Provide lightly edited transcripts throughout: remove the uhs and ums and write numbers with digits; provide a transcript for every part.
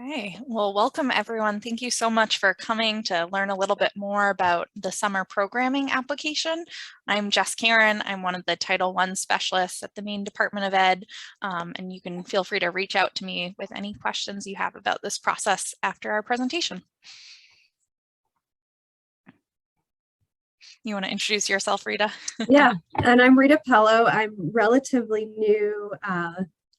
Okay, well, welcome everyone. Thank you so much for coming to learn a little bit more about the summer programming application. I'm Jess Karen. I'm one of the Title I specialists at the Maine Department of Ed, and you can feel free to reach out to me with any questions you have about this process after our presentation. You want to introduce yourself, Rita? Yeah, and I'm Rita Pello. I'm relatively new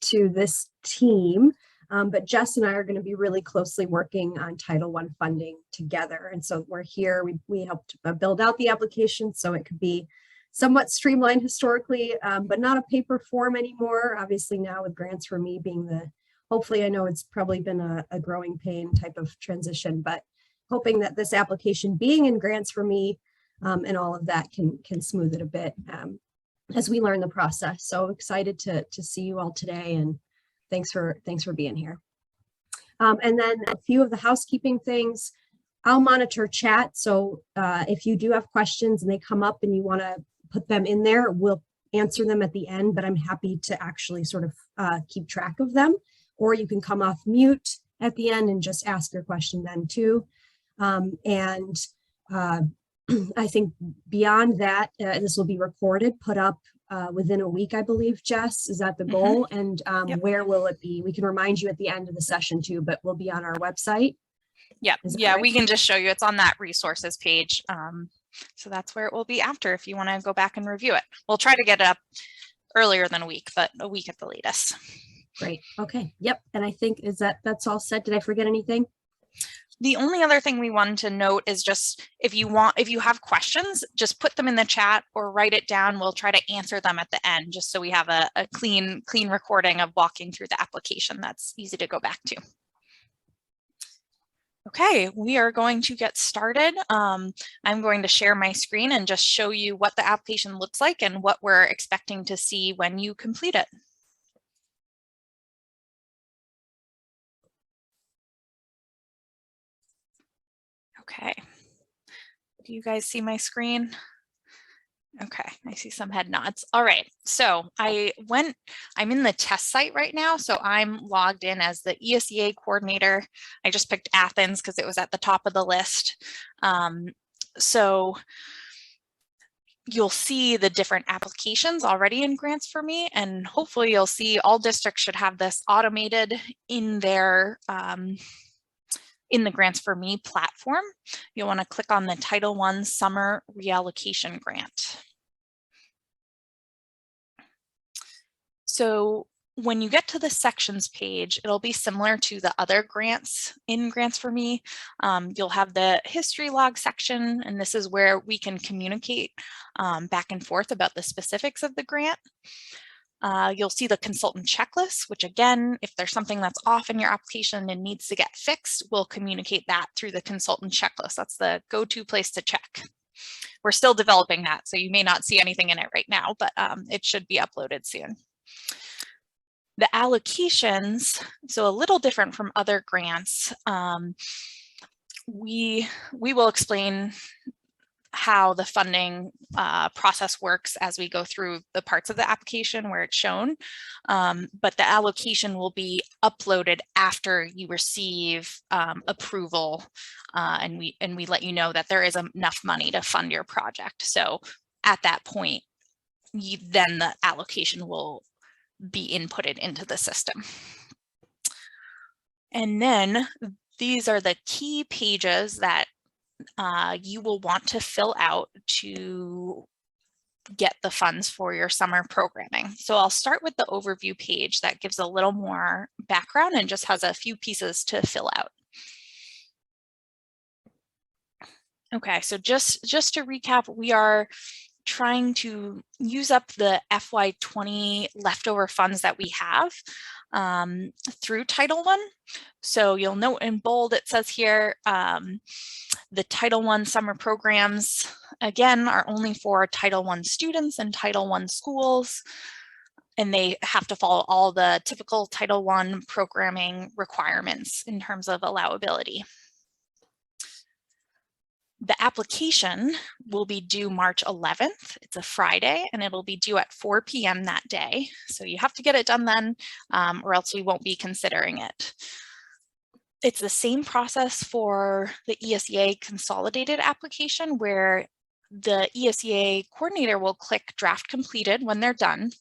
to this team, but Jess and I are going to be really closely working on Title I funding together. And so we're here, we helped build out the application so it could be somewhat streamlined historically, but not a paper form anymore. Obviously now with Grants for Me being hopefully I know it's probably been a growing pain type of transition, but hoping that this application being in Grants for Me and all of that can smooth it a bit as we learn the process. So excited to see you all today, and thanks for being here. And then a few of the housekeeping things. I'll monitor chat. So if you do have questions and they come up and you want to put them in there, we'll answer them at the end, but I'm happy to actually sort of keep track of them. Or you can come off mute at the end and just ask your question then too. I think beyond that, this will be recorded, put up within a week, I believe, Jess, is that the goal? And Yep. Where will it be? We can remind you at the end of the session too, but we'll be on our website. Yeah, right? We can just show you. It's on that resources page. So that's where it will be after if you want to go back and review it. We'll try to get it up earlier than a week, but a week at the latest. Great. Okay. Yep. And I think that's all set. Did I forget anything? The only other thing we wanted to note is just if you have questions, just put them in the chat or write it down. We'll try to answer them at the end, just so we have a clean recording of walking through the application that's easy to go back to. Okay, we are going to get started. I'm going to share my screen and just show you what the application looks like and what we're expecting to see when you complete it. Okay, do you guys see my screen? Okay, I see some head nods. All right, so I'm in the test site right now, so I'm logged in as the ESEA coordinator. I just picked Athens because it was at the top of the list. So you'll see the different applications already in Grants for Me, and hopefully you'll see all districts should have this automated in their in the Grants for Me platform. You'll want to click on the Title I Summer Reallocation Grant. So when you get to the sections page, it'll be similar to the other grants in Grants for Me. You'll have the history log section, and this is where we can communicate back and forth about the specifics of the grant. You'll see the consultant checklist, which again, if there's something that's off in your application and needs to get fixed, we'll communicate that through the consultant checklist. That's the go-to place to check. We're still developing that, so you may not see anything in it right now, but it should be uploaded soon. The allocations, so a little different from other grants. We will explain how the funding process works as we go through the parts of the application where it's shown, but the allocation will be uploaded after you receive approval, and we let you know that there is enough money to fund your project. So at that point, then the allocation will be inputted into the system. And then these are the key pages that you will want to fill out to get the funds for your summer programming. So I'll start with the overview page that gives a little more background and just has a few pieces to fill out. Okay, so just to recap, we are trying to use up the FY20 leftover funds that we have through Title I. So you'll note in bold, it says here, the Title I summer programs, again, are only for Title I students and Title I schools, and they have to follow all the typical Title I programming requirements in terms of allowability. The application will be due March 11th. It's a Friday, and it'll be due at 4 p.m. that day. So you have to get it done then, or else we won't be considering it. It's the same process for the ESEA consolidated application, where the ESEA coordinator will click draft completed when they're done.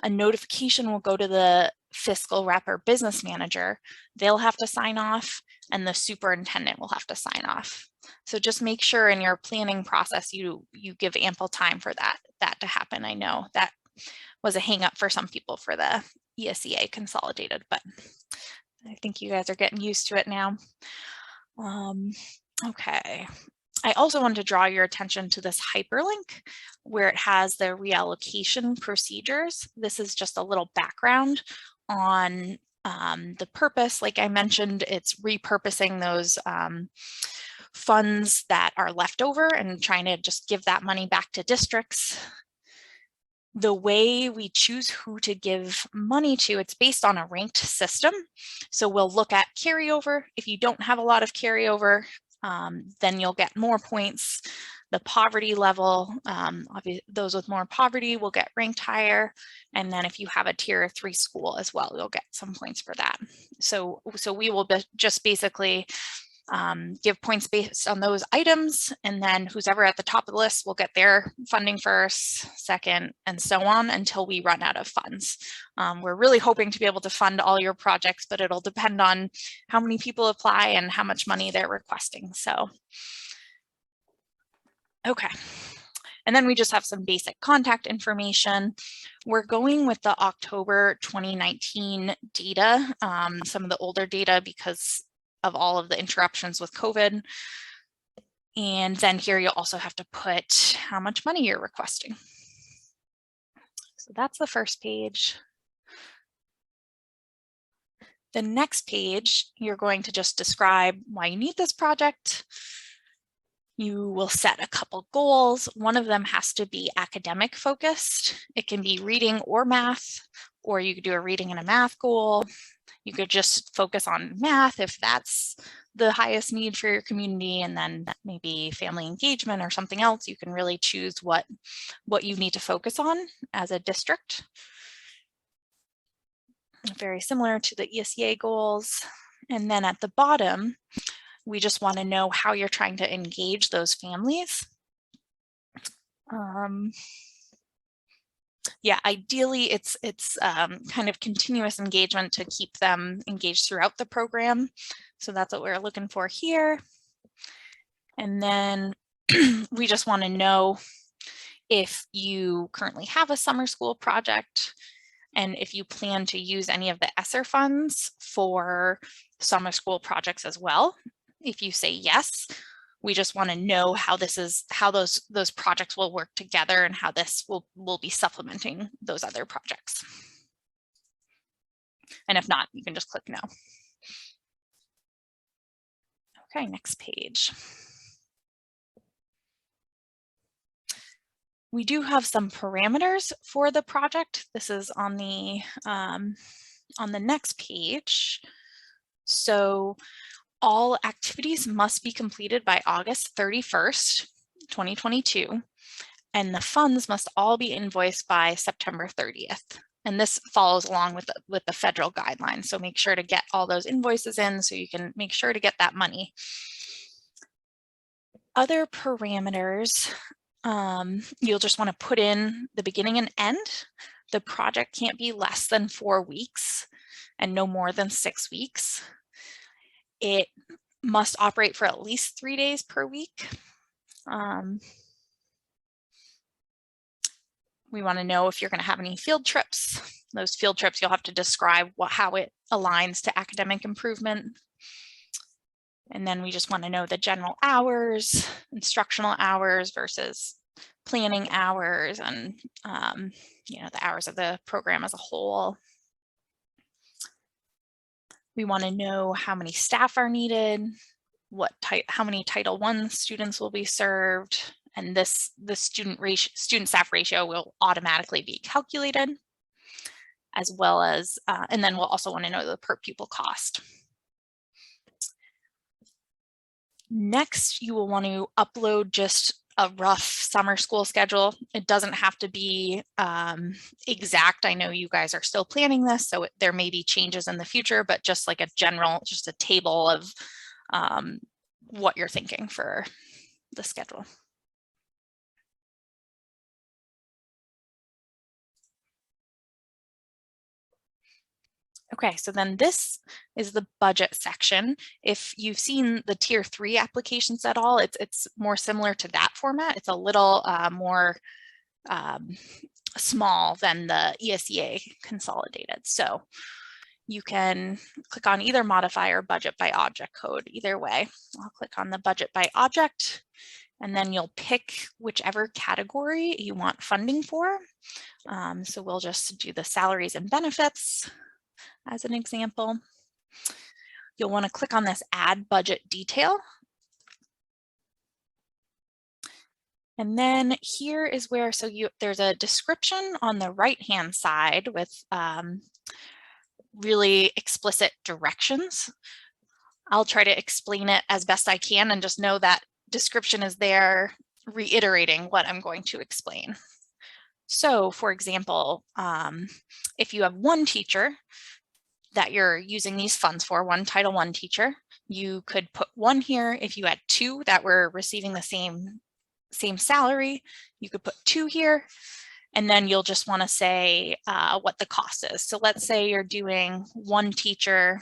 A notification will go to the fiscal rep or business manager. They'll have to sign off, and the superintendent will have to sign off. So just make sure in your planning process you give ample time for that to happen. I know that was a hang up for some people for the ESEA consolidated, but I think you guys are getting used to it now. Okay. I also want to draw your attention to this hyperlink where it has the reallocation procedures. This is just a little background on the purpose. Like I mentioned, it's repurposing those funds that are left over and trying to just give that money back to districts. The way we choose who to give money to, it's based on a ranked system. So we'll look at carryover. If you don't have a lot of carryover, then you'll get more points. The poverty level, those with more poverty will get ranked higher. And then if you have a tier 3 school as well, you'll get some points for that. So we will just basically give points based on those items, and then who's ever at the top of the list will get their funding first, second, and so on until we run out of funds. We're really hoping to be able to fund all your projects, but it'll depend on how many people apply and how much money they're requesting. So, okay. And then we just have some basic contact information. We're going with the October 2019 data, some of the older data because of all of the interruptions with COVID. And then here you'll also have to put how much money you're requesting. So that's the first page. The next page, you're going to just describe why you need this project. You will set a couple goals. One of them has to be academic focused. It can be reading or math, or you could do a reading and a math goal. You could just focus on math if that's the highest need for your community, and then maybe family engagement or something else. You can really choose what you need to focus on as a district. Very similar to the ESEA goals. And then at the bottom, we just want to know how you're trying to engage those families. Yeah, ideally it's kind of continuous engagement to keep them engaged throughout the program. So that's what we're looking for here. And then we just want to know if you currently have a summer school project and if you plan to use any of the ESSER funds for summer school projects as well. If you say yes, we just want to know how those projects will work together and how this will be supplementing those other projects. And if not, you can just click no. Okay, next page. We do have some parameters for the project. This is on the next page. So all activities must be completed by August 31st, 2022, and the funds must all be invoiced by September 30th. And this follows along with the federal guidelines. So make sure to get all those invoices in so you can make sure to get that money. Other parameters, you'll just want to put in the beginning and end. The project can't be less than 4 weeks and no more than 6 weeks. It must operate for at least 3 days per week. We want to know if you're going to have any field trips. Those field trips, you'll have to describe how it aligns to academic improvement. And then we just want to know the general hours, instructional hours versus planning hours, and the hours of the program as a whole. We want to know how many staff are needed, how many Title I students will be served, and the student staff ratio will automatically be calculated, as well as, and then we'll also want to know the per pupil cost. Next, you will want to upload just a rough summer school schedule. It doesn't have to be exact. I know you guys are still planning this, so there may be changes in the future, but just like a general, just a table of what you're thinking for the schedule. Okay, so then this is the budget section. If you've seen the tier 3 applications at all, it's more similar to that format. It's a little more small than the ESEA consolidated. So you can click on either modify or budget by object code, either way. I'll click on the budget by object, and then you'll pick whichever category you want funding for. So we'll just do the salaries and benefits as an example. You'll want to click on this add budget detail. And then here is where, so there's a description on the right-hand side with really explicit directions. I'll try to explain it as best I can, and just know that description is there reiterating what I'm going to explain. So for example, if you have one teacher that you're using these funds for, one Title I teacher, you could put 1 here. If you had 2 that were receiving the same salary, you could put 2 here, and then you'll just want to say what the cost is. So let's say you're doing 1 teacher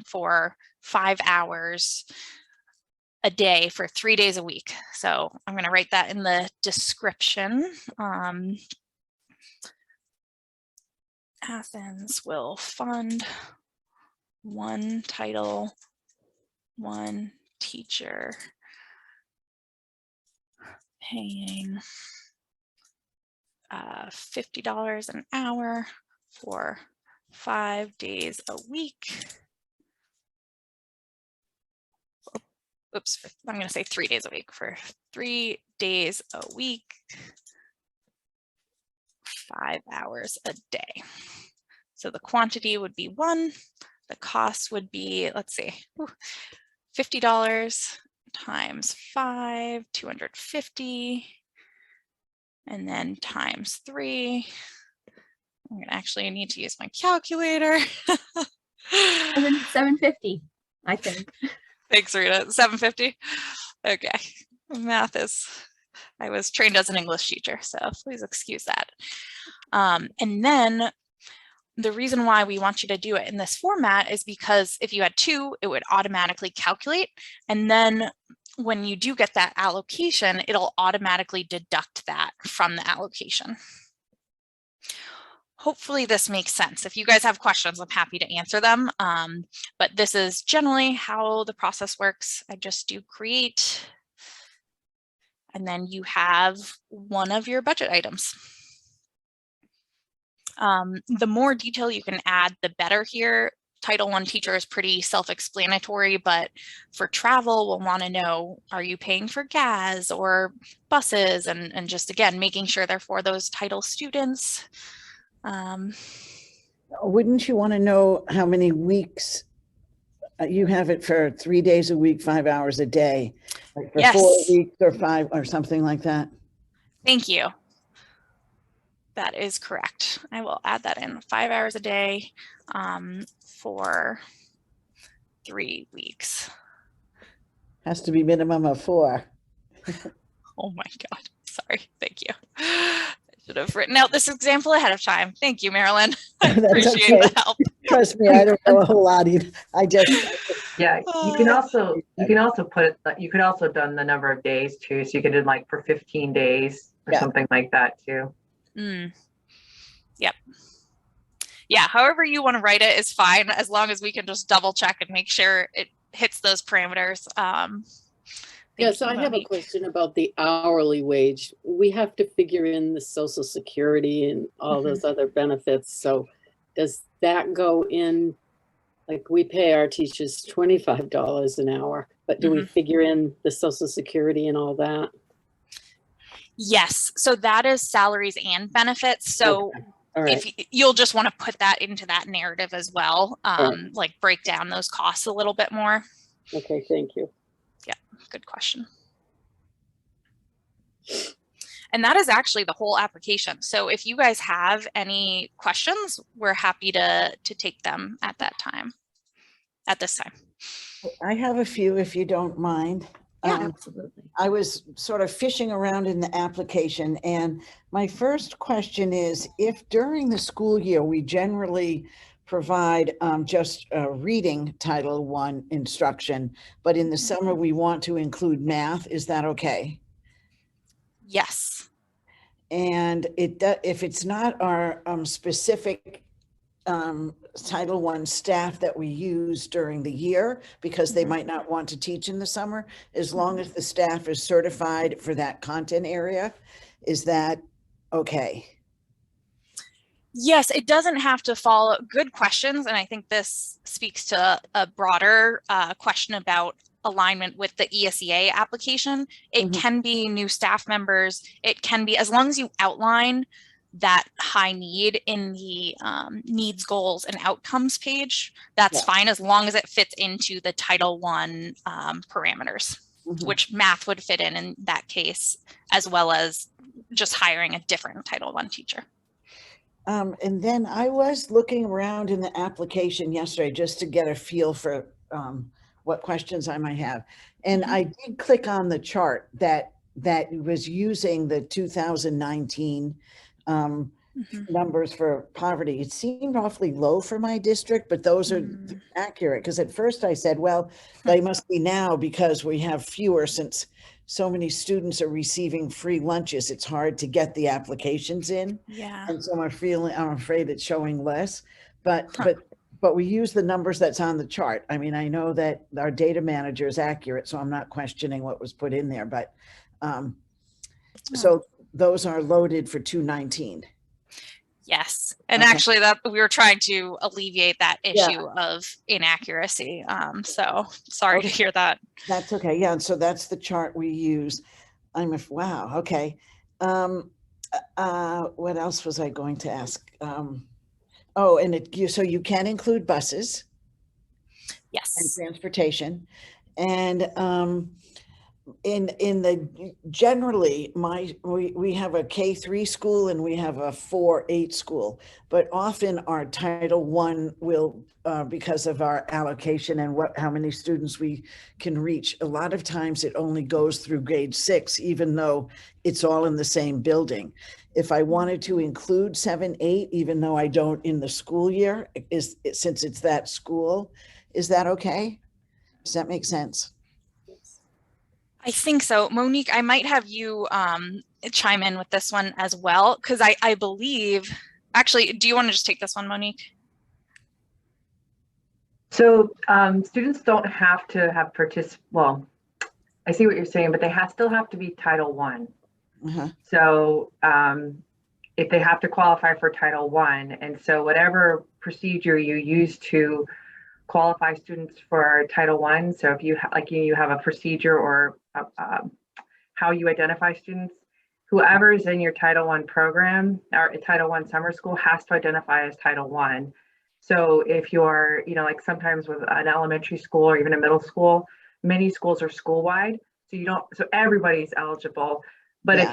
for 5 hours a day for 3 days a week. So I'm going to write that in the description. Athens will fund 1 Title I teacher paying $50 an hour for 5 days a week. Oops, I'm going to say 3 days a week, for 3 days a week, 5 hours a day. So the quantity would be 1, the cost would be, let's see, $50 times 5, 250, and then times 3. I'm going to actually need to use my calculator. 750, I think. Thanks, Rita. 750. Okay. Math is, I was trained as an English teacher, so please excuse that. And then the reason why we want you to do it in this format is because if you had 2, it would automatically calculate. And then when you do get that allocation, it'll automatically deduct that from the allocation. Hopefully this makes sense. If you guys have questions, I'm happy to answer them. But this is generally how the process works. I just do create, and then you have one of your budget items. The more detail you can add, the better here. Title I teacher is pretty self-explanatory, but for travel, we'll want to know, are you paying for gas or buses? And just, again, making sure they're for those title students. Wouldn't you want to know how many weeks you have it for 3 days a week, 5 hours a day, like for Yes. 4 weeks or 5 or something like that? Thank you. That is correct. I will add that in, 5 hours a day for 3 weeks. Has to be minimum of 4. Oh my God. Sorry. Thank you. I should have written out this example ahead of time. Thank you, Marilyn. I appreciate okay. the help. Trust me, I don't know a whole lot either. Yeah, you can also put it, you could also done the number of days too. So you could do like for 15 days or something like that too. Yep. Yeah, however you want to write it is fine, as long as we can just double check and make sure it hits those parameters. Yeah, so I have a question about the hourly wage. We have to figure in the Social Security and all those other benefits. So does that go in, like we pay our teachers $25 an hour, but do we figure in the Social Security and all that? Yes, so that is salaries and benefits. So if you'll just want to put that into that narrative as well, like break down those costs a little bit more. Okay, thank you. Yeah, good question. And that is actually the whole application. So if you guys have any questions, we're happy to take them at this time. I have a few, if you don't mind. Yeah. Absolutely. I was sort of fishing around in the application, and my first question is, if during the school year we generally provide just reading Title I instruction, but in the summer we want to include math, is that okay? Yes. And if it's not our specific Title I staff that we use during the year, because they might not want to teach in the summer, as long as the staff is certified for that content area, is that okay? Yes, it doesn't have to follow. Good questions. And I think this speaks to a broader question about alignment with the ESEA application. It can be new staff members. It can be, as long as you outline that high need in the needs, goals, and outcomes page, that's fine, as long as it fits into the Title I parameters, which math would fit in that case, as well as just hiring a different Title I teacher. And then I was looking around in the application yesterday just to get a feel for what questions I might have. And I did click on the chart that was using the 2019 numbers for poverty. It seemed awfully low for my district, but those are accurate. Because at first I said, well, they must be now because we have fewer, since so many students are receiving free lunches. It's hard to get the applications in. Yeah. And so I'm afraid it's showing less, but we use the numbers that's on the chart. I mean, I know that our data manager is accurate, so I'm not questioning what was put in there, but so those are loaded for 219. Yes. And actually that we were trying to alleviate that issue of inaccuracy. So sorry to hear that. That's okay. Yeah. And so that's the chart we use. Wow. Okay. What else was I going to ask? Oh, and so you can include buses. Yes. And transportation. And generally we have a K-3 school and we have a 4-8 school, but often our Title I will, because of our allocation and how many students we can reach, a lot of times it only goes through grade 6, even though it's all in the same building. If I wanted to include 7-8, even though I don't in the school year, since it's that school, is that okay? Does that make sense? I think so. Monique, I might have you chime in with this one as well, because I believe, actually, do you want to just take this one, Monique? So students don't have to have well, I see what you're saying, but they still have to be Title I. So if they have to qualify for Title I, and so whatever procedure you use to qualify students for Title I, so if you you have a procedure or how you identify students, whoever is in your Title I program or Title I summer school has to identify as Title I. So if you're, like sometimes with an elementary school or even a middle school, many schools are school-wide, so everybody's eligible. But if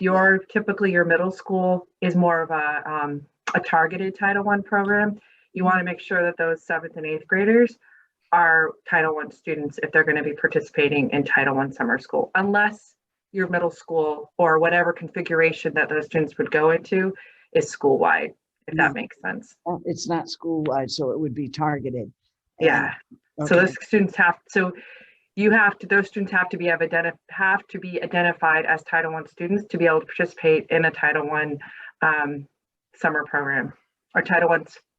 typically your middle school is more of a targeted Title I program, you want to make sure that those 7th and 8th graders are Title I students if they're going to be participating in Title I summer school, unless your middle school or whatever configuration that those students would go into is school-wide, if that makes sense. Well, it's not school-wide, so it would be targeted. Yeah. Okay. So those students those students have to be identified as Title I students to be able to participate in a Title I summer program or Title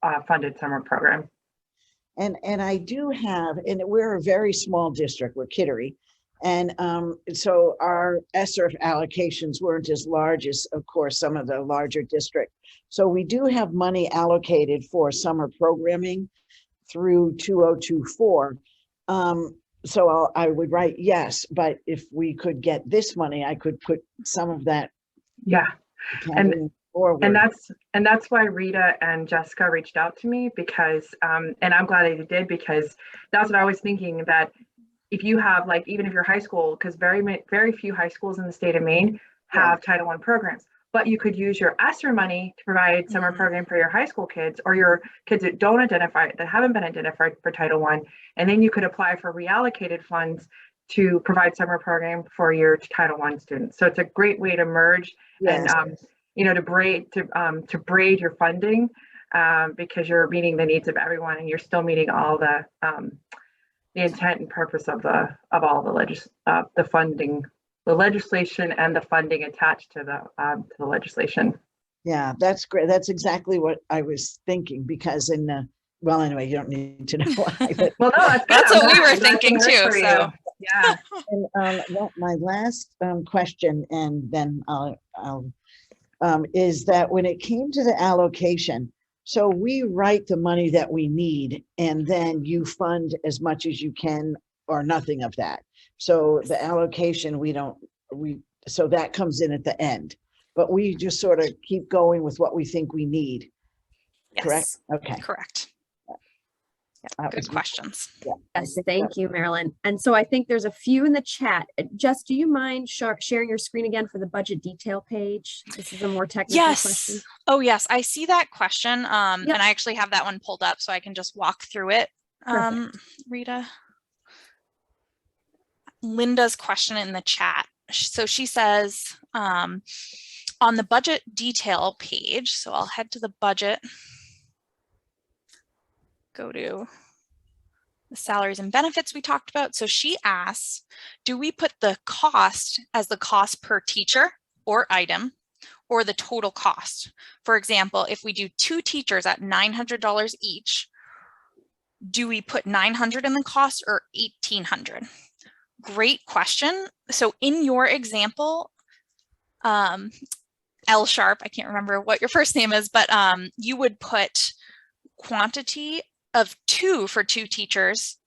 I funded summer program. And I do have, and we're a very small district, we're Kittery. And so our ESSER allocations weren't as large as, of course, some of the larger districts. So we do have money allocated for summer programming through 2024. So I would write yes, but if we could get this money, I could put some of that. Yeah. Forward. And that's why Rita and Jessica reached out to me, because and I'm glad they did, because that's what I was thinking, that if you have even if you're high school, because very few high schools in the state of Maine have Title I programs. But you could use your ESSER money to provide summer program for your high school kids or your kids that haven't been identified for Title I. And then you could apply for reallocated funds to provide summer program for your Title I students. So it's a great way to merge and, to braid your funding because you're meeting the needs of everyone and you're still meeting all the intent and purpose of all the funding, the legislation and the funding attached to the legislation. Yeah, that's great. That's exactly what I was thinking because well, anyway, you don't need to know why. But, well, no, that's what we were thinking too. So yeah. And my last question, and then I'll is that when it came to the allocation, so we write the money that we need, and then you fund as much as you can or nothing of that. So the allocation, so that comes in at the end, but we just sort of keep going with what we think we need. yes, Correct? Okay. correct. Yeah, good questions. Yeah, Yes, thank you, Marilyn. And so I think there's a few in the chat. Jess, do you mind sharing your screen again for the budget detail page? This is a more technical question. Yes. Oh, yes. I see that question. And I actually have that one pulled up so I can just walk through it. Rita. Linda's question in the chat. So she says, on the budget detail page, so I'll head to the budget, go to the salaries and benefits we talked about. So she asks, do we put the cost as the cost per teacher or item or the total cost? For example, if we do 2 teachers at $900 each, do we put $900 in the cost or $1,800? Great question. So in your example, L Sharp, I can't remember what your first name is, but you would put quantity of 2 for 2 teachers,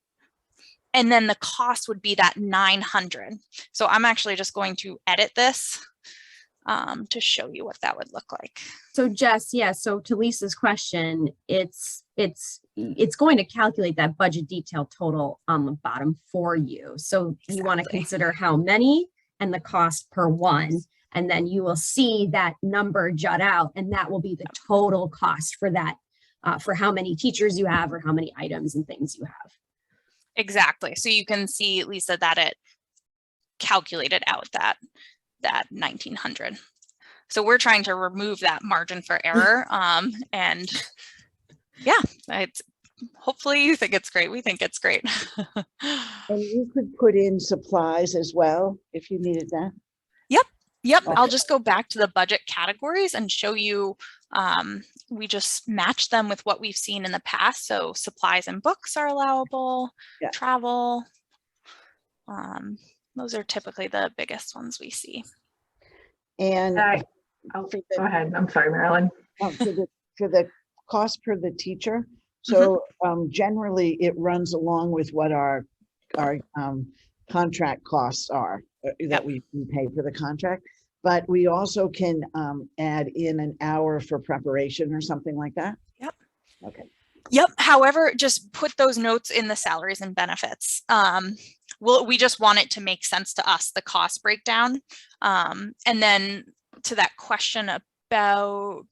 and then the cost would be that $900. So I'm actually just going to edit this to show you what that would look like. So Jess, yeah, so to Lisa's question, it's going to calculate that budget detail total on the bottom for you. So you want to consider how many and the cost per one, and then you will see that number jut out, and that will be the total cost for that, for how many teachers you have or how many items and things you have. Exactly. So you can see, Lisa, that it calculated out that 1,900. So we're trying to remove that margin for error. And yeah, hopefully you think it's great. We think it's great. And you could put in supplies as well if you needed that. Yep. Okay. I'll just go back to the budget categories and show you, we just match them with what we've seen in the past. So supplies and books are allowable, travel. Those are typically the biggest ones we see. And go ahead. I'm sorry, Marilyn. For the cost per the teacher. So generally it runs along with what our contract costs are that we pay for the contract, but we also can add in an hour for preparation or something like that. Yep. Okay. Yep. However, just put those notes in the salaries and benefits. We just want it to make sense to us, the cost breakdown. And then to that question about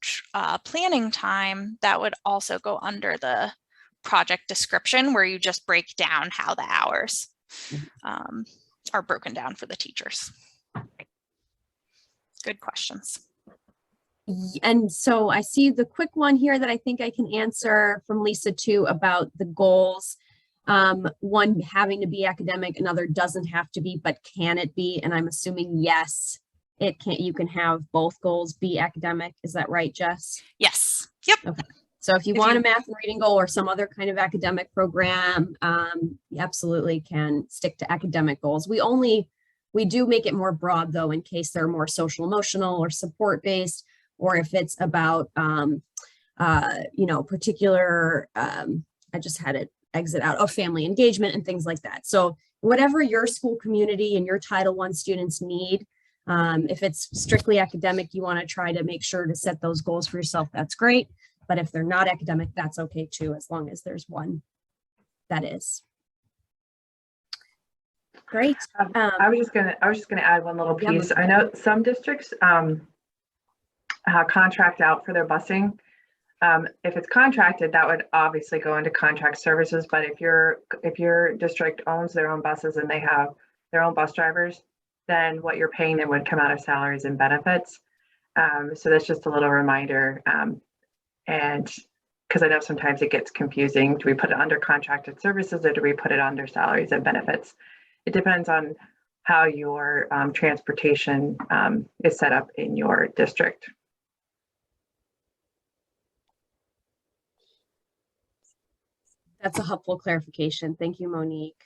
planning time, that would also go under the project description where you just break down how the hours are broken down for the teachers. Good questions. And so I see the quick one here that I think I can answer from Lisa too about the goals. One having to be academic, another doesn't have to be, but can it be? And I'm assuming yes, it can. You can have both goals be academic. Is that right, Jess? Yes. Yep. Okay. So if you want a math and reading goal or some other kind of academic program, you absolutely can stick to academic goals. We do make it more broad though, in case they're more social emotional or support based, or if it's about, particular, I just had it exit out of family engagement and things like that. So whatever your school community and your Title I students need, if it's strictly academic, you want to try to make sure to set those goals for yourself. That's great. But if they're not academic, that's okay too, as long as there's one that is. Great. I was just gonna add one little Yeah, piece. I know some districts contract out for their busing. If it's contracted, that would obviously go into contract services. But if your district owns their own buses and they have their own bus drivers, then what you're paying them would come out of salaries and benefits. So that's just a little reminder. And because I know sometimes it gets confusing. Do we put it under contracted services or do we put it under salaries and benefits? It depends on how your transportation is set up in your district. That's a helpful clarification. Thank you, Monique.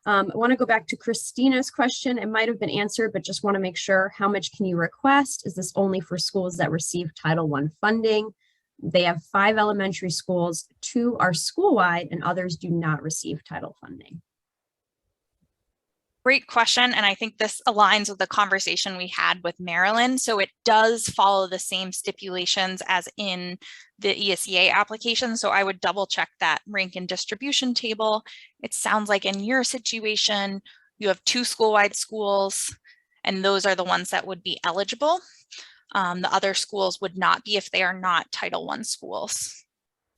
I want to go back to Christina's question. It might have been answered, but just want to make sure, how much can you request? Is this only for schools that receive Title I funding? They have 5 elementary schools, 2 are school-wide, and others do not receive title funding. Great question. And I think this aligns with the conversation we had with Marilyn. So it does follow the same stipulations as in the ESEA application. So I would double check that rank and distribution table. It sounds like in your situation, you have 2 school-wide schools, and those are the ones that would be eligible. The other schools would not be if they are not Title I schools.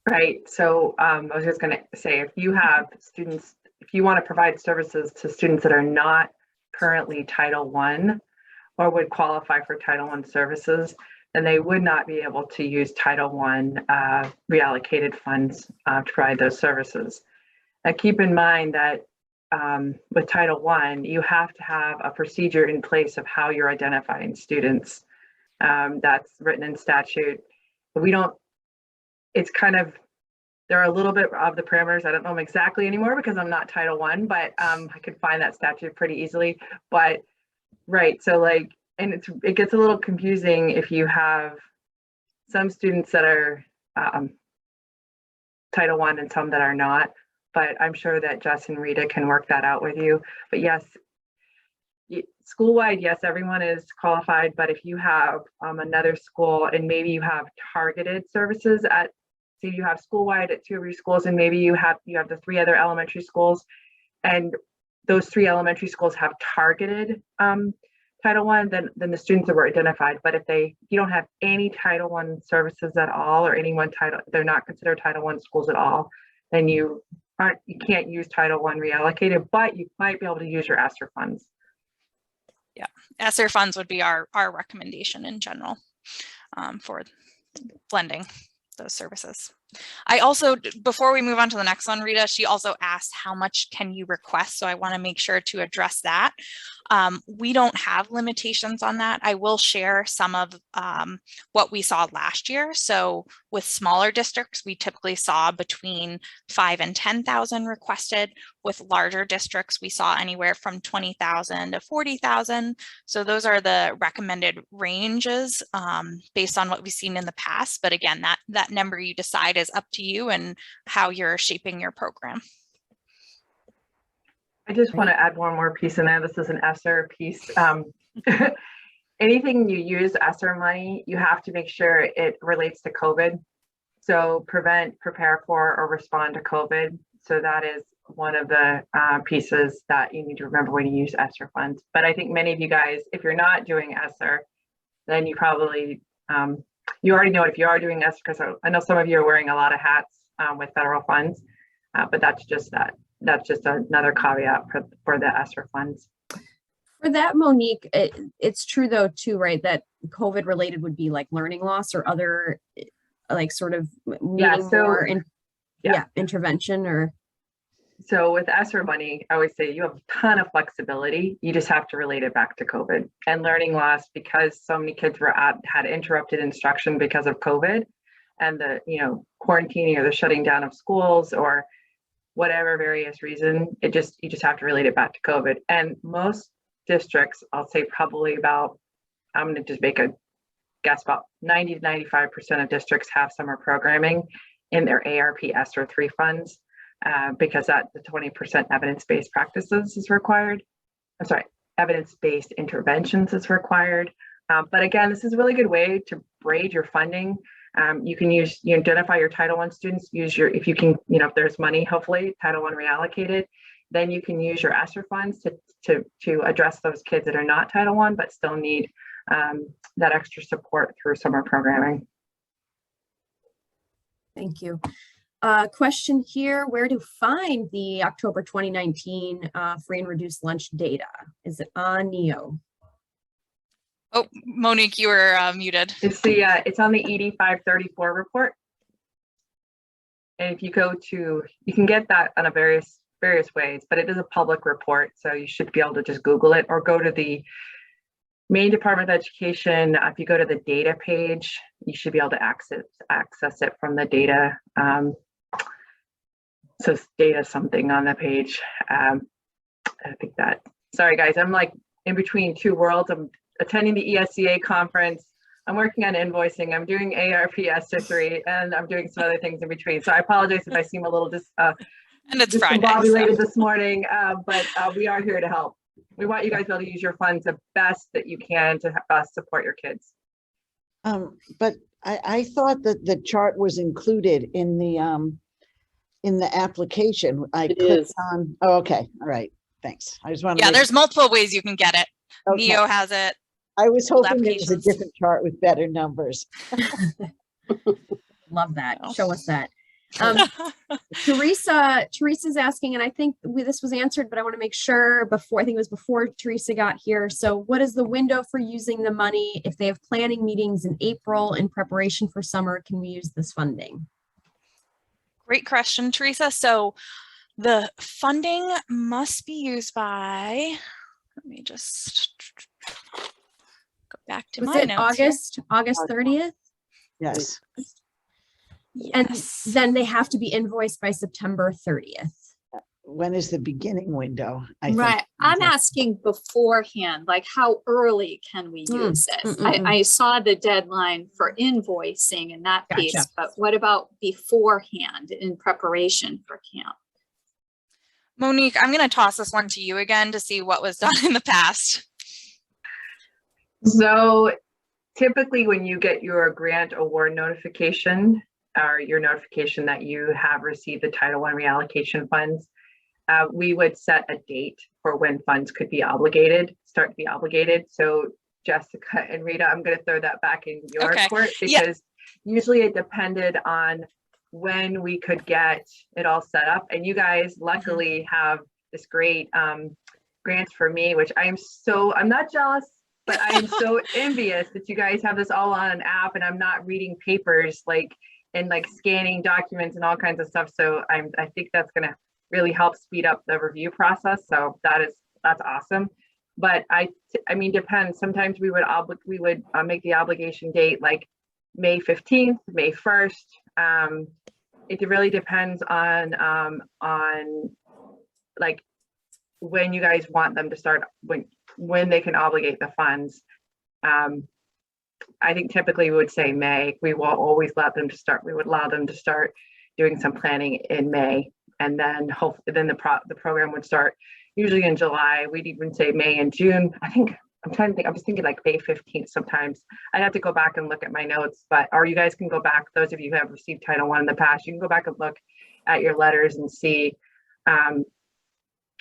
Right. So I was just going to say, if you have students, if you want to provide services to students that are not currently Title I or would qualify for Title I services, then they would not be able to use Title I reallocated funds to provide those services. Now, keep in mind that with Title I, you have to have a procedure in place of how you're identifying students. That's written in statute. We don't, it's kind of, there are a little bit of the parameters. I don't know them exactly anymore because I'm not Title I, but I could find that statute pretty easily. But right, so like, and it gets a little confusing if you have some students that are Title I and some that are not. But I'm sure that Jess and Rita can work that out with you. But yes, school-wide, yes, everyone is qualified. But if you have another school and maybe you have targeted services at, so you have school-wide at 2 of your schools, and maybe you have the 3 other elementary schools, and those 3 elementary schools have targeted Title I, then the students that were identified. But if you don't have any Title I services at all, or they're not considered Title I schools at all, then you can't use Title I reallocated, but you might be able to use your ESSER funds. Yeah, ESSER funds would be our recommendation in general for blending those services. I also, before we move on to the next one, Rita, she also asked how much can you request? So I want to make sure to address that. We don't have limitations on that. I will share some of what we saw last year. So with smaller districts, we typically saw between 5 and 10,000 requested. With larger districts, we saw anywhere from 20,000 to 40,000. So those are the recommended ranges based on what we've seen in the past. But again, that number you decide is up to you and how you're shaping your program. I just want to add one more piece in there. This is an ESSER piece. Anything you use ESSER money, you have to make sure it relates to COVID. So prevent, prepare for, or respond to COVID. So that is one of the pieces that you need to remember when you use ESSER funds. But I think many of you guys, if you're not doing ESSER, then you probably, you already know it if you are doing ESSER, because I know some of you are wearing a lot of hats with federal funds, but that's just another caveat for the ESSER funds. For that, Monique, it's true though too, right, that COVID related would be like learning loss or other like sort of needing more intervention or. So with ESSER money, I always say you have a ton of flexibility. You just have to relate it back to COVID and learning loss, because so many kids had interrupted instruction because of COVID and the quarantining or the shutting down of schools or whatever various reason. You just have to relate it back to COVID. And most districts, I'll say probably about, I'm going to just make a guess, about 90 to 95% of districts have summer programming in their ARP ESSER 3 funds. Because the 20% evidence-based practices is required. I'm sorry, evidence-based interventions is required. But again, this is a really good way to braid your funding. You can identify your Title I students, if you can, if there's money, hopefully Title I reallocated, then you can use your ESSER funds to address those kids that are not Title I, but still need that extra support through summer programming. Thank you. Question here, where to find the October 2019 free and reduced lunch data? Is it on NEO? Oh, Monique, you were muted. It's on the ED 534 report. And if you go to, you can get that on a various ways, but it is a public report. So you should be able to just Google it or go to the Maine Department of Education. If you go to the data page, you should be able to access it from the data. So data something on the page. I think that, sorry guys, I'm like in between two worlds. I'm attending the ESCA conference. I'm working on invoicing. I'm doing ARPS 3, and I'm doing some other things in between. So I apologize if I seem a little and it's Friday, discombobulated this morning, but we are here to help. We want you guys to be able to use your funds the best that you can to best support your kids. But I thought that the chart was included in the application. I clicked on. Oh, okay. All right. Thanks. I just want to. Yeah, there's multiple ways you can get it. Okay. NEO has it. I was hoping there was a different chart with better numbers. Love that. Show us that. Teresa's asking, and I think this was answered, but I want to make sure before, I think it was before Teresa got here. So what is the window for using the money? If they have planning meetings in April in preparation for summer, can we use this funding? Great question, Teresa. So the funding must be used by, let me just go back to my notes. August 30th? Yes. And then they have to be invoiced by September 30th. When is the beginning window? Right. I'm asking beforehand, like how early can we use it? I saw the deadline for invoicing and that piece, but what about beforehand in preparation for camp? Monique, I'm going to toss this one to you again to see what was done in the past. So typically when you get your grant award notification, or your notification that you have received the Title I reallocation funds, we would set a date for when funds could be start to be obligated. So Jessica and Rita, I'm going to throw that back in your court because usually it depended on when we could get it all set up. And you guys luckily have this great grants for me, which I'm not jealous, but I am so envious that you guys have this all on an app and I'm not reading papers and scanning documents and all kinds of stuff. So I think that's going to really help speed up the review process. So that's awesome. But I mean, depends. Sometimes we would make the obligation date like May 15th, May 1st. It really depends on like when you guys want them to start, when they can obligate the funds. I think typically we would say May. We will always let them to start. We would allow them to start doing some planning in May, and then hopefully then the program would start usually in July. We'd even say May and June. I'm trying to think. I was thinking like May 15th sometimes. I'd have to go back and look at my notes, or you guys can go back. Those of you who have received Title I in the past, you can go back and look at your letters and see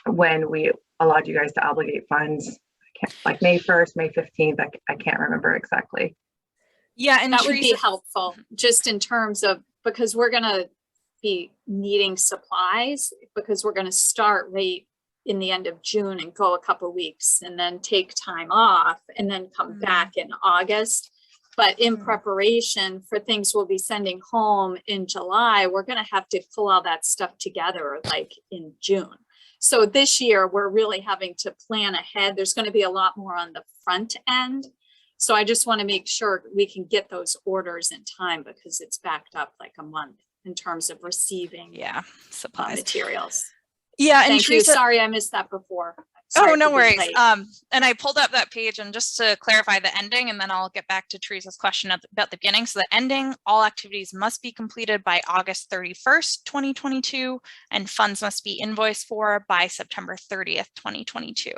when we allowed you guys to obligate funds. Like May 1st, May 15th. I can't remember exactly. Yeah, and that would be helpful just in terms of, because we're going to be needing supplies, because we're going to start late in the end of June and go a couple of weeks and then take time off and then come back in August. But in preparation for things we'll be sending home in July, we're going to have to pull all that stuff together like in June. So this year we're really having to plan ahead. There's going to be a lot more on the front end. So I just want to make sure we can get those orders in time because it's backed up like a month in terms of receiving supplies, materials. Yeah, and thank Teresa, you. Sorry, I missed that before. Sorry no worries. And I pulled up that page, and just to clarify the ending, and then I'll get back to Teresa's question about the beginning. So the ending, all activities must be completed by August 31st, 2022, and funds must be invoiced for by September 30th, 2022.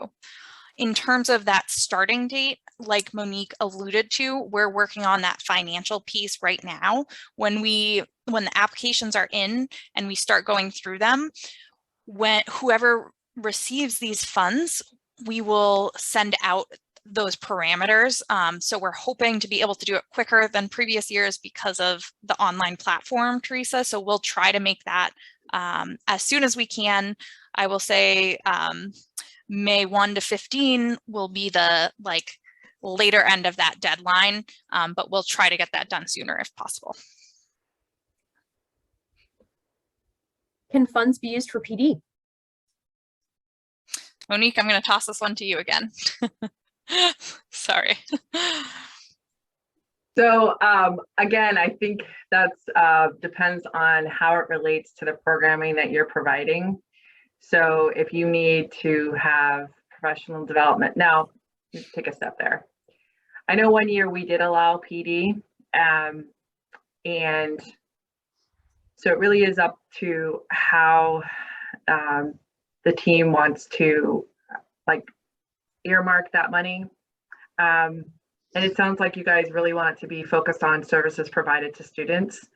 In terms of that starting date, like Monique alluded to, we're working on that financial piece right now. When the applications are in and we start going through them, when whoever receives these funds, we will send out those parameters. So we're hoping to be able to do it quicker than previous years because of the online platform, Teresa. So we'll try to make that as soon as we can. I will say May 1 to 15 will be the later end of that deadline, but we'll try to get that done sooner if possible. Can funds be used for PD? Monique, I'm going to toss this one to you again. Sorry. So again, I think that's depends on how it relates to the programming that you're providing. So if you need to have professional development, now let's take a step there. I know one year we did allow PD, and so it really is up to how the team wants to earmark that money. And it sounds like you guys really want it to be focused on services provided to students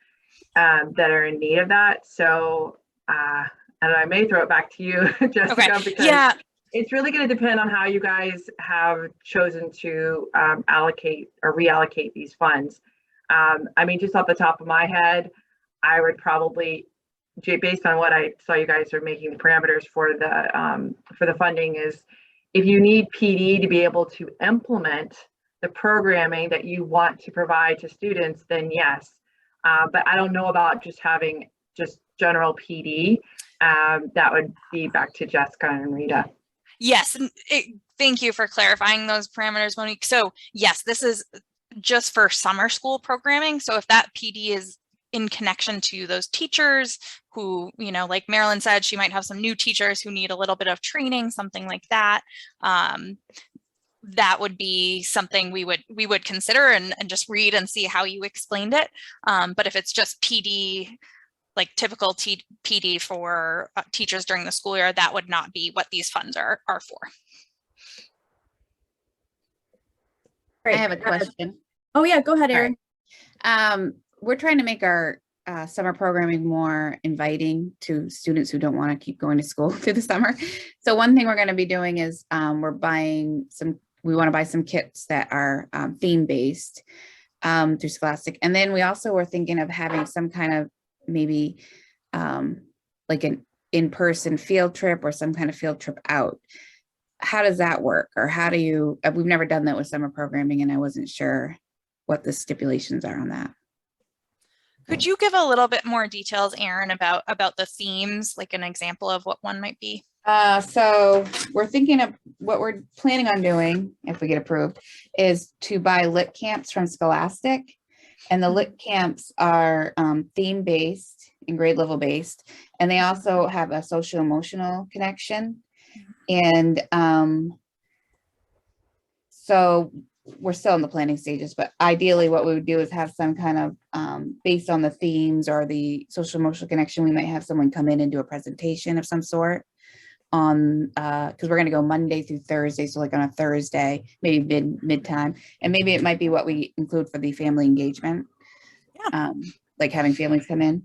that are in need of that. So, and I may throw it back to you, Jessica, Okay. because it's really going to depend on how you guys have chosen to allocate or reallocate these funds. I mean, just off the top of my head, I would probably, based on what I saw you guys are making the parameters for the funding, is if you need PD to be able to implement the programming that you want to provide to students, then yes. But I don't know about just having just general PD. That would be back to Jessica and Rita. Yes, and thank you for clarifying those parameters, Monique. So yes, this is just for summer school programming. So if that PD is in connection to those teachers who, you know, like Marilyn said, she might have some new teachers who need a little bit of training, something like that. That would be something we would consider and just read and see how you explained it. But if it's just PD, like typical PD for teachers during the school year, that would not be what these funds are for. I have a question. Oh yeah, go ahead, Erin. We're trying to make our summer programming more inviting to students who don't want to keep going to school through the summer. So one thing we're going to be doing is we want to buy some kits that are theme based through Scholastic. And then we also were thinking of having some kind of maybe like an in-person field trip or some kind of field trip out. How does that work? Or how do you, we've never done that with summer programming and I wasn't sure what the stipulations are on that. Could you give a little bit more details, Erin, about the themes, like an example of what one might be? So we're thinking of what we're planning on doing, if we get approved, is to buy lit camps from Scholastic. And the lit camps are theme based and grade level based. And they also have a social emotional connection. And so we're still in the planning stages, but ideally what we would do is have some kind of, based on the themes or the social emotional connection, we might have someone come in and do a presentation of some sort on, because we're going to go Monday through Thursday. So like on a Thursday, maybe mid time, and maybe it might be what we include for the family engagement, like having families come in.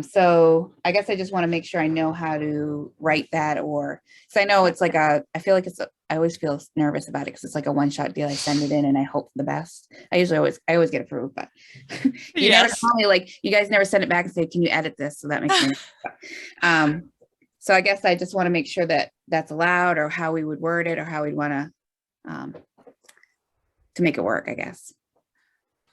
So I guess I just want to make sure I know how to write that, or, so I know it's like I feel like I always feel nervous about it because it's like a one-shot deal. I send it in and I hope for the best. I always get approved, but you never tell me, like, you guys never send it back and say, can you edit this? So that makes me, so I guess I just want to make sure that that's allowed, or how we would word it, or how we'd want to make it work, I guess.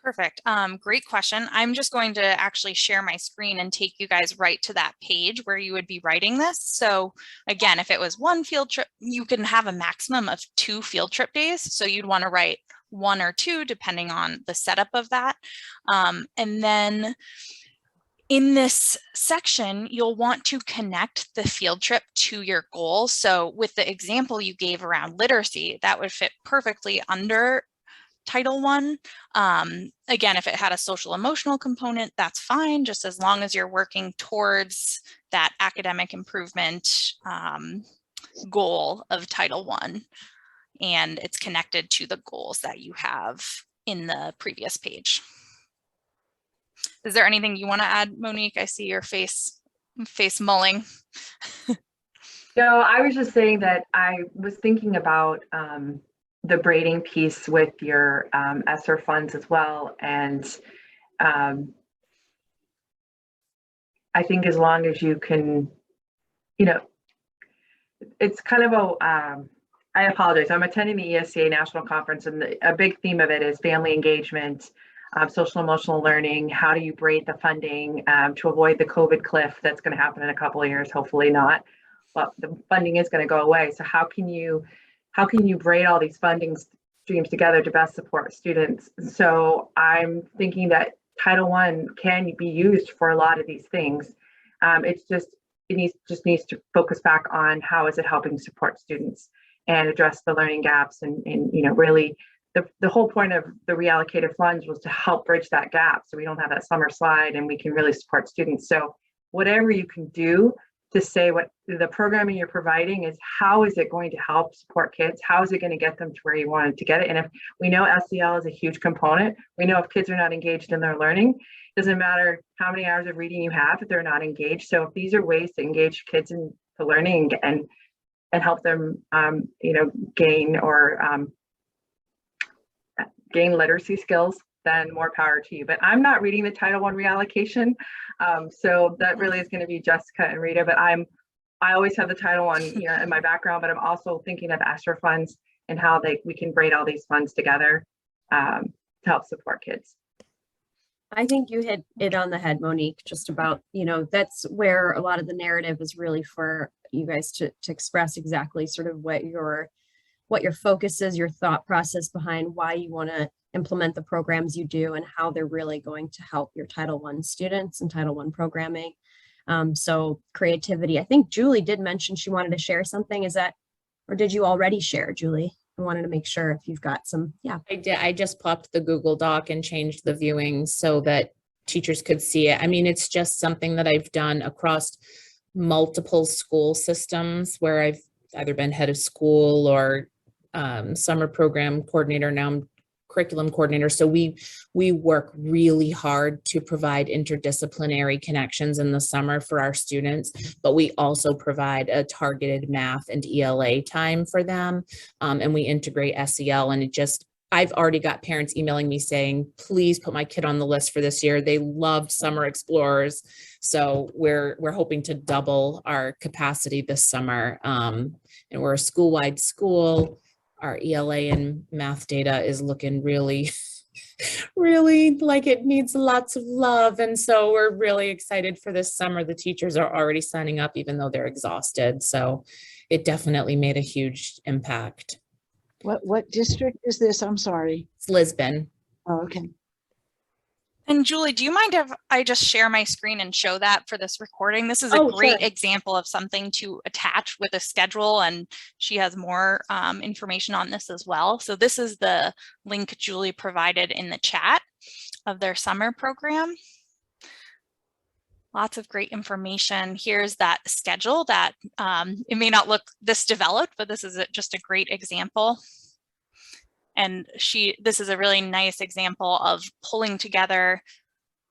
Perfect. Great question. I'm just going to actually share my screen and take you guys right to that page where you would be writing this. So again, if it was one field trip, you can have a maximum of 2 field trip days. So you'd want to write 1 or 2, depending on the setup of that. And then in this section, you'll want to connect the field trip to your goals. So with the example you gave around literacy, that would fit perfectly under Title I. Again, if it had a social emotional component, that's fine, just as long as you're working towards that academic improvement goal of Title I, and it's connected to the goals that you have in the previous page. Is there anything you want to add, Monique? I see your face mulling. No, I was just saying that I was thinking about the braiding piece with your ESSER funds as well. And I think as long as you can, you know, it's kind of a, I apologize. I'm attending the ESCA National Conference, and a big theme of it is family engagement, social emotional learning. How do you braid the funding to avoid the COVID cliff that's going to happen in a couple of years? Hopefully not. But the funding is going to go away. So how can you braid all these funding streams together to best support students? So I'm thinking that Title I can be used for a lot of these things. It needs to focus back on how is it helping support students and address the learning gaps, and really the whole point of the reallocated funds was to help bridge that gap so we don't have that summer slide and we can really support students. So whatever you can do to say what the programming you're providing is, how is it going to help support kids? How is it going to get them to where you wanted to get it? And if we know SEL is a huge component, we know if kids are not engaged in their learning, it doesn't matter how many hours of reading you have if they're not engaged. So if these are ways to engage kids into learning and help them, gain literacy skills, then more power to you. But I'm not reading the Title I reallocation. So that really is going to be Jessica and Rita, but I always have the Title I, in my background, but I'm also thinking of ESSER funds and how we can braid all these funds together to help support kids. I think you hit it on the head, Monique, just about, that's where a lot of the narrative is really for you guys to express exactly sort of what your focus is, your thought process behind why you want to implement the programs you do and how they're really going to help your Title I students and Title I programming. So creativity, I think Julie did mention she wanted to share something. Or did you already share, Julie? I wanted to make sure if you've got some, yeah. I did. I just popped the Google Doc and changed the viewing so that teachers could see it. I mean, it's just something that I've done across multiple school systems where I've either been head of school or summer program coordinator. Now I'm curriculum coordinator. So we work really hard to provide interdisciplinary connections in the summer for our students, but we also provide a targeted math and ELA time for them. And we integrate SEL, and I've already got parents emailing me saying, please put my kid on the list for this year. They loved Summer Explorers. So we're hoping to double our capacity this summer. And we're a school-wide school. Our ELA and math data is looking really, really like it needs lots of love. And so we're really excited for this summer. The teachers are already signing up, even though they're exhausted. So it definitely made a huge impact. What district is this? I'm sorry. It's Lisbon. Oh, okay. And Julie, do you mind if I just share my screen and show that for this recording? This is a great example of something to attach with a schedule, and she has more information on this as well. So this is the link Julie provided in the chat of their summer program. Lots of great information. Here's that schedule that it may not look this developed, but this is just a great example. And this is a really nice example of pulling together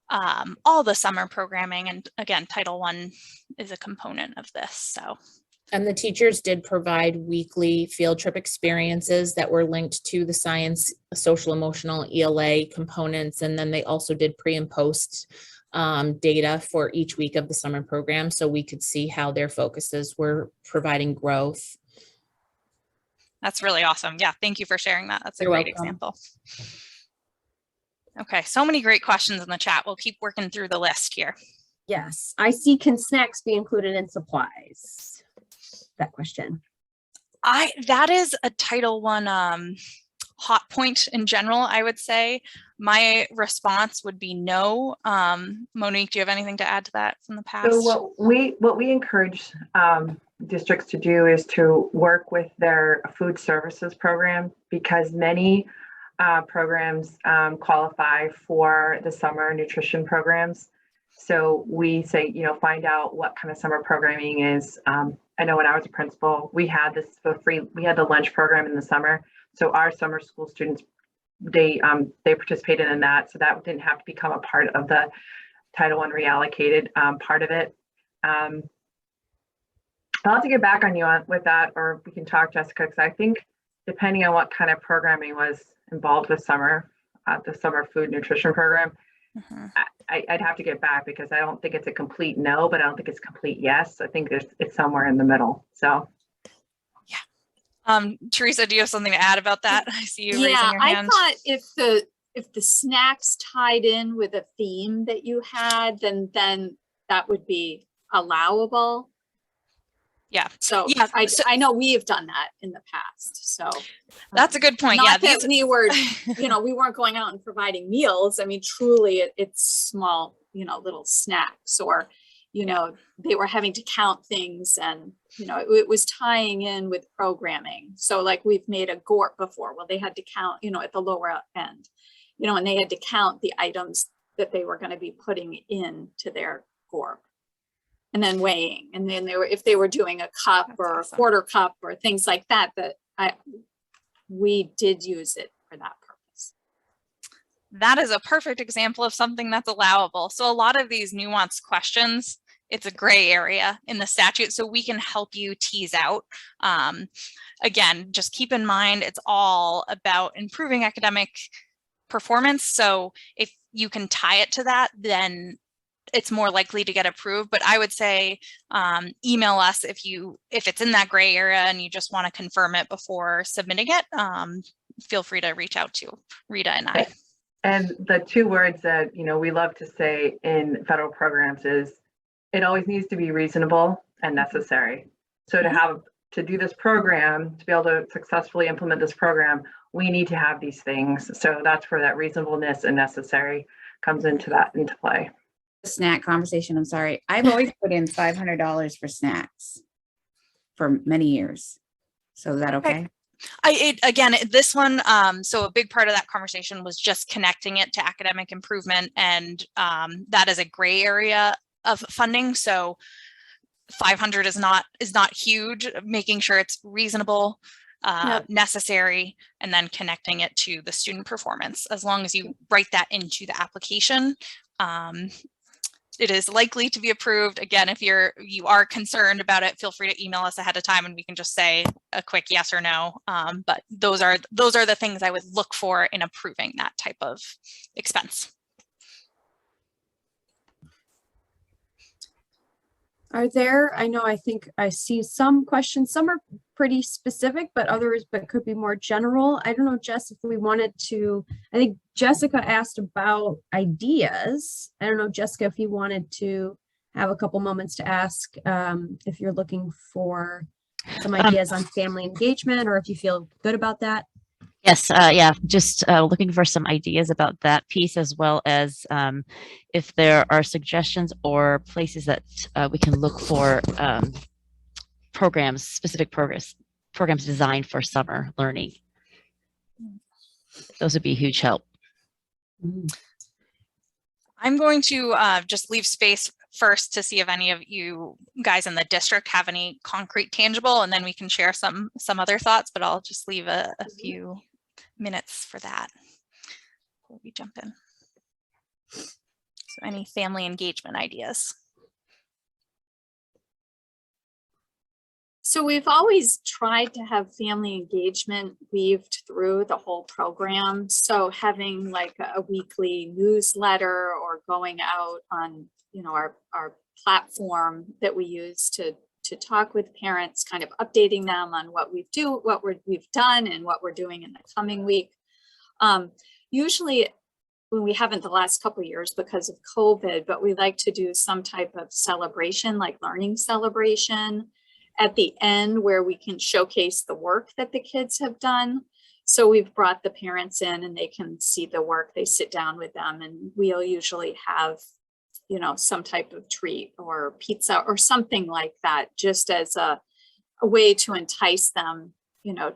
all the summer programming. And again, Title I is a component of this. So. And the teachers did provide weekly field trip experiences that were linked to the science, social, emotional, ELA components. And then they also did pre and post data for each week of the summer program. So we could see how their focuses were providing growth. That's really awesome. Yeah, thank you for sharing that. That's a great example. Okay, so many great questions in the chat. We'll keep working through the list here. Yes, I see. Can snacks be included in supplies? That question. That is a Title I hot point in general, I would say. My response would be no. Monique, do you have anything to add to that from the past? So what we encourage districts to do is to work with their food services program, because many programs qualify for the summer nutrition programs. So we say, find out what kind of summer programming is. I know when I was a principal, we had this for free. We had the lunch program in the summer. So our summer school students, they participated in that. So that didn't have to become a part of the Title I reallocated part of it. I'll have to get back on you with that, or we can talk, Jessica, because I think depending on what kind of programming was involved with the summer food nutrition program, I'd have to get back because I don't think it's a complete no, but I don't think it's complete yes. I think it's somewhere in the middle. So. Yeah. Teresa, do you have something to add about that? I see you raising your hand. I thought if the snacks tied in with a theme that you had, then that would be allowable. Yeah. So yeah, I know we have done that in the past. So that's a good point. Not Yeah, that we were, we weren't going out and providing meals. I mean, truly, it's small, little snacks, or, they were having to count things, and it was tying in with programming. So like we've made a GORP before. Well, they had to count, at the lower end, and they had to count the items that they were going to be putting into their GORP. And then weighing, and then if they were doing a cup or a quarter cup or things like that, we did use it for that purpose. That is a perfect example of something that's allowable. So a lot of these nuanced questions, it's a gray area in the statute, so we can help you tease out. Again, just keep in mind, it's all about improving academic performance. So if you can tie it to that, then it's more likely to get approved. But I would say email us if it's in that gray area and you just want to confirm it before submitting it. Feel free to reach out to Rita and I. And the two words that we love to say in federal programs is it always needs to be reasonable and necessary. So to do this program, to be able to successfully implement this program, we need to have these things. So that's where that reasonableness and necessary comes into play. Snack conversation. I'm sorry. I've always put in $500 for snacks for many years. So is that okay? This one, so a big part of that conversation was just connecting it to academic improvement, and that is a gray area of funding. So 500 is not huge. Making sure it's reasonable, necessary, and then connecting it to the student performance. As long as you write that into the application, it is likely to be approved. Again, if you are concerned about it, feel free to email us ahead of time and we can just say a quick yes or no. But those are the things I would look for in approving that type of expense. I think I see some questions, some are pretty specific, but others could be more general. I don't know, Jess, if we wanted to, I think Jessica asked about ideas. I don't know, Jessica, if you wanted to have a couple moments to ask if you're looking for some ideas on family engagement, or if you feel good about that. Yes, yeah, just looking for some ideas about that piece, as well as if there are suggestions or places that we can look for specific programs designed for summer learning. Those would be a huge help. I'm going to just leave space first to see if any of you guys in the district have any concrete, tangible, and then we can share some other thoughts, but I'll just leave a few minutes for that before we jump in. So any family engagement ideas? So we've always tried to have family engagement weaved through the whole program. So having like a weekly newsletter, or going out on, our platform that we use to talk with parents, kind of updating them on what we've done and what we're doing in the coming week. Usually when we haven't the last couple of years because of COVID, but we like to do some type of celebration, like learning celebration at the end, where we can showcase the work that the kids have done. So we've brought the parents in and they can see the work. They sit down with them, and we'll usually have some type of treat or pizza or something like that, just as a way to entice them,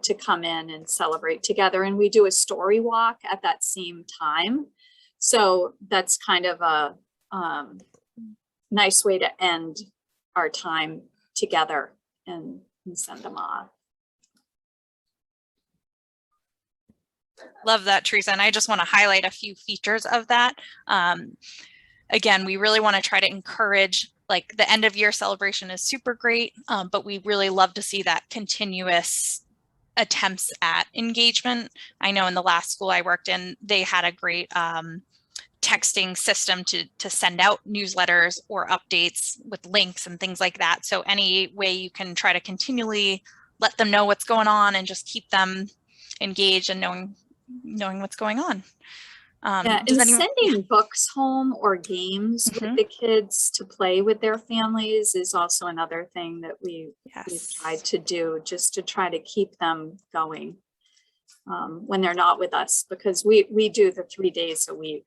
to come in and celebrate together. And we do a story walk at that same time. So that's kind of a nice way to end our time together and send them off. Love that, Teresa. And I just want to highlight a few features of that. Again, we really want to try to encourage like the end of year celebration is super great, but we really love to see that continuous attempts at engagement. I know in the last school I worked in, they had a great texting system to send out newsletters or updates with links and things like that. So any way you can try to continually let them know what's going on and just keep them engaged and knowing what's going on. Yeah, and sending books home or games with the kids to play with their families is also another thing that we've tried to do, just to try to keep them going when they're not with us, because we do the 3 days a week,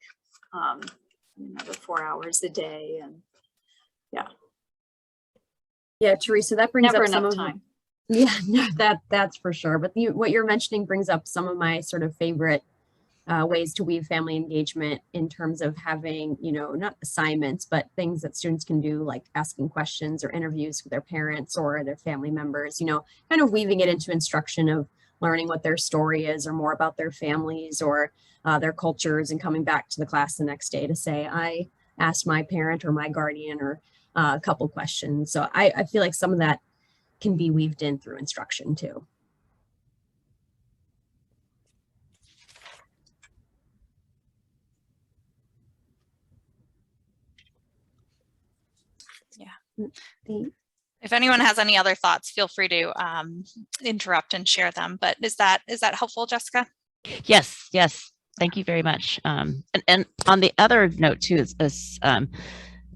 the 4 hours a day, and Yeah, Teresa, that brings never up some enough of time. Yeah, no, that's for sure. But what you're mentioning brings up some of my sort of favorite ways to weave family engagement in terms of having, not assignments, but things that students can do, like asking questions or interviews with their parents or their family members, kind of weaving it into instruction of learning what their story is or more about their families or their cultures, and coming back to the class the next day to say, I asked my parent or my guardian or a couple questions. So I feel like some of that can be weaved in through instruction too. Yeah. If anyone has any other thoughts, feel free to interrupt and share them. But is that helpful, Jessica? Yes. Thank you very much. And on the other note too, is the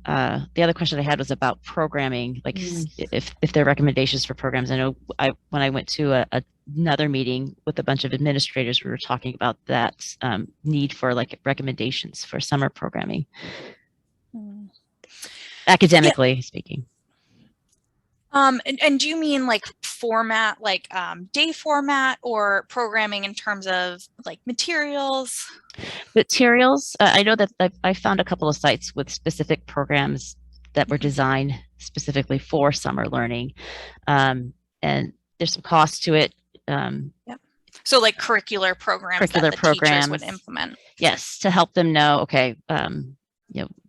other question I had was about programming, like if there are recommendations for programs. I know when I went to another meeting with a bunch of administrators, we were talking about that need for like recommendations for summer programming, academically speaking. And do you mean like format, like day format, or programming in terms of like materials? Materials. I know that I found a couple of sites with specific programs that were designed specifically for summer learning, and there's some cost to it. Yep. So like curricular programs that the teachers would implement. Yes, to help them know, okay,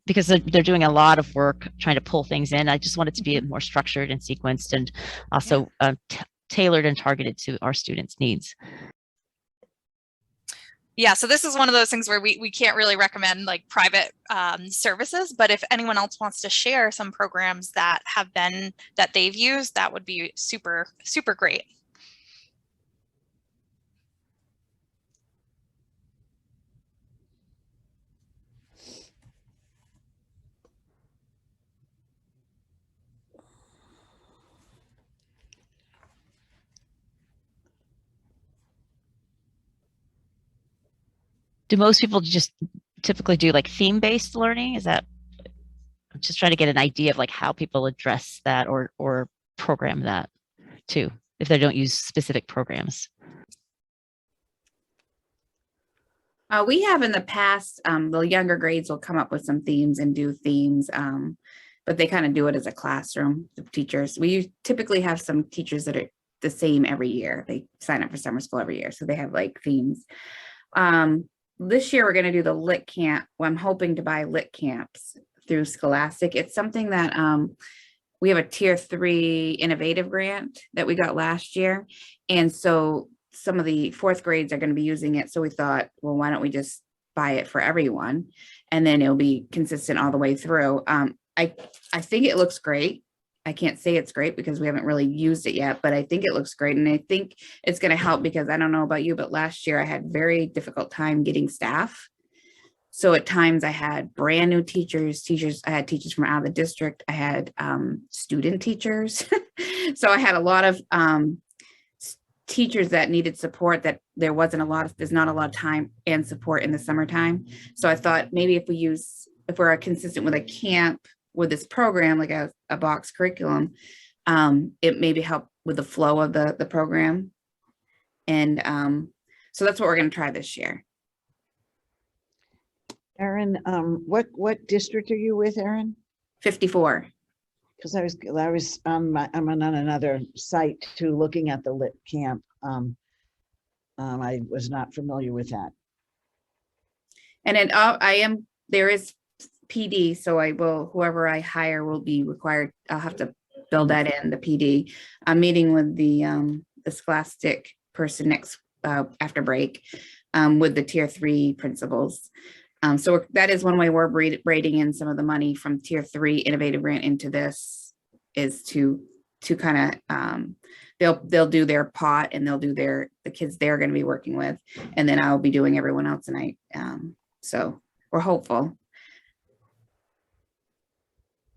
because they're doing a lot of work trying to pull things in. I just want it to be more structured and sequenced, and also tailored and targeted to our students' needs. Yeah, so this is one of those things where we can't really recommend like private services, but if anyone else wants to share some programs that they've used, that would be super, super great. Do most people just typically do like theme-based learning? Is that, I'm just trying to get an idea of like how people address that or program that too, if they don't use specific programs. We have in the past, the younger grades will come up with some themes and do themes, but they kind of do it as a classroom, the teachers. We typically have some teachers that are the same every year. They sign up for summer school every year, so they have like themes. This year we're going to do the lit camp. Well, I'm hoping to buy lit camps through Scholastic. It's something that we have a tier 3 innovative grant that we got last year, and so some of the 4th grades are going to be using it. So we thought, well, why don't we just buy it for everyone, and then it'll be consistent all the way through. I think it looks great. I can't say it's great because we haven't really used it yet, but I think it looks great. And I think it's going to help because I don't know about you, but last year I had very difficult time getting staff. So at times I had brand new teachers, I had teachers from out of the district. I had student teachers. So I had a lot of teachers that needed support that there's not a lot of time and support in the summertime. So I thought maybe if we're consistent with a camp with this program, like a box curriculum, it maybe help with the flow of the program. And so that's what we're going to try this year. Erin, what district are you with, Erin? 54. Because I was I'm on another site too, looking at the lit camp. I was not familiar with that. And there is PD. So whoever I hire will be required, I'll have to build that in, the PD. I'm meeting with the Scholastic person next, after break, with the tier 3 principals. So that is one way we're braiding in some of the money from tier 3 innovative grant into this, is to kind of, they'll do their pot and they'll do the kids they're going to be working with, and then I'll be doing everyone else tonight. So we're hopeful.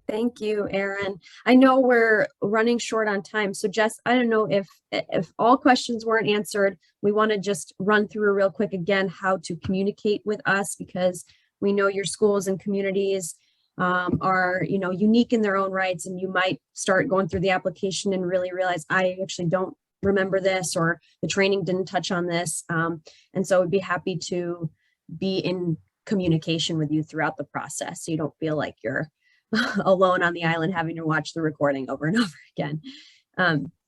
Thank you, Erin. I know we're running short on time. So Jess, I don't know if all questions weren't answered, we want to just run through real quick again how to communicate with us, because we know your schools and communities are, you know, unique in their own rights, and you might start going through the application and really realize, I actually don't remember this, or the training didn't touch on this. And so we'd be happy to be in communication with you throughout the process, so you don't feel like you're alone on the island having to watch the recording over and over again.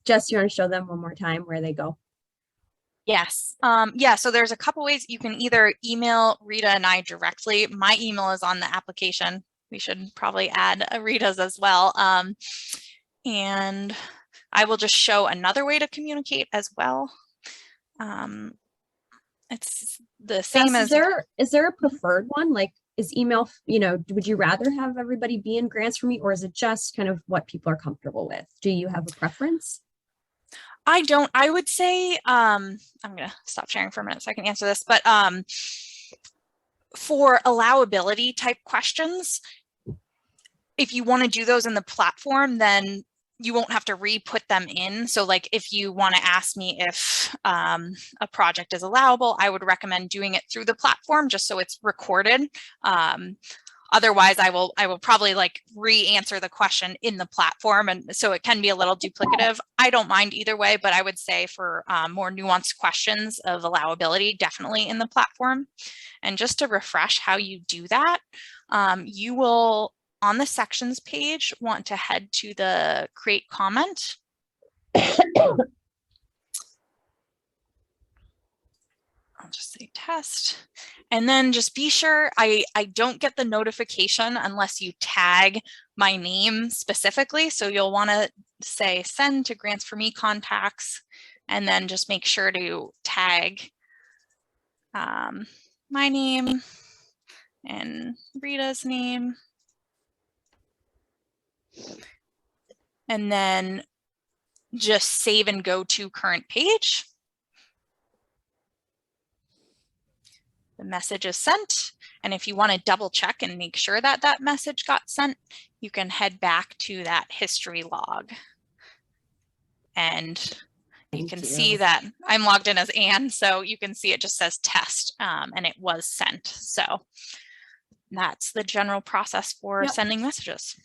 Jess, you want to show them one more time where they go? Yes. Yeah, so there's a couple ways. You can either email Rita and I directly. My email is on the application. We should probably add Rita's as well. And I will just show another way to communicate as well. It's the same as— is there a preferred one? Like, is email, you know, would you rather have everybody be in Grants for Me, or is it just kind of what people are comfortable with? Do you have a preference? I don't. I would say, I'm going to stop sharing for a minute so I can answer this, but for allowability type questions, if you want to do those in the platform, then you won't have to re-put them in. So like if you want to ask me if a project is allowable, I would recommend doing it through the platform just so it's recorded. Otherwise, I will probably like re-answer the question in the platform, and so it can be a little duplicative. I don't mind either way, but I would say for more nuanced questions of allowability, definitely in the platform. And just to refresh how you do that, you will, on the sections page, want to head to the create comment. I'll just say test, and then just be sure I don't get the notification unless you tag my name specifically. So you'll want to say send to Grants for Me contacts, and then just make sure to tag my name and Rita's name. And then just save and go to current page. The message is sent. And if you want to double check and make sure that that message got sent, you can head back to that history log. And you can see that I'm logged in as Anne, so you can see it just says test, and it was sent. So that's the general process for sending messages.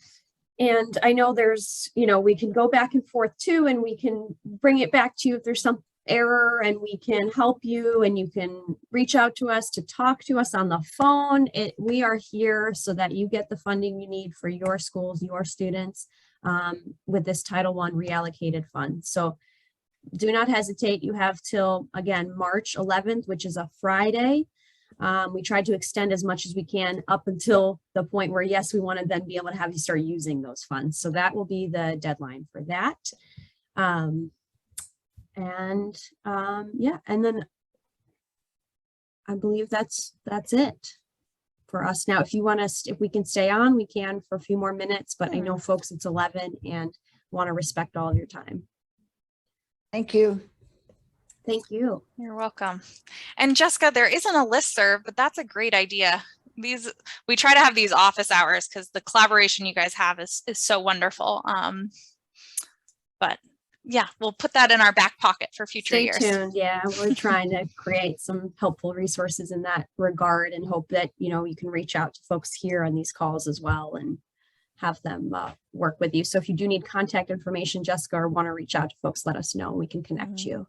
And I know there's, you know, we can go back and forth too, and we can bring it back to you if there's some error, and we can help you, and you can reach out to us to talk to us on the phone. We are here so that you get the funding you need for your schools, your students, with this Title I reallocated fund. So do not hesitate. You have till, again, March 11th, which is a Friday. We tried to extend as much as we can up until the point where, yes, we want to then be able to have you start using those funds. So that will be the deadline for that. Yeah, and then I believe that's it for us. Now, if you want us, if we can stay on, we can for a few more minutes, but I know folks, it's 11 and want to respect all of your time. Thank you. Thank you. You're welcome. And Jessica, there isn't a listserv, but that's a great idea. We try to have these office hours because the collaboration you guys have is so wonderful. But yeah, we'll put that in our back pocket for future years. Stay tuned. Yeah, we're trying to create some helpful resources in that regard, and hope that, you know, you can reach out to folks here on these calls as well and have them work with you. So if you do need contact information, Jessica, or want to reach out to folks, let us know. We can connect you.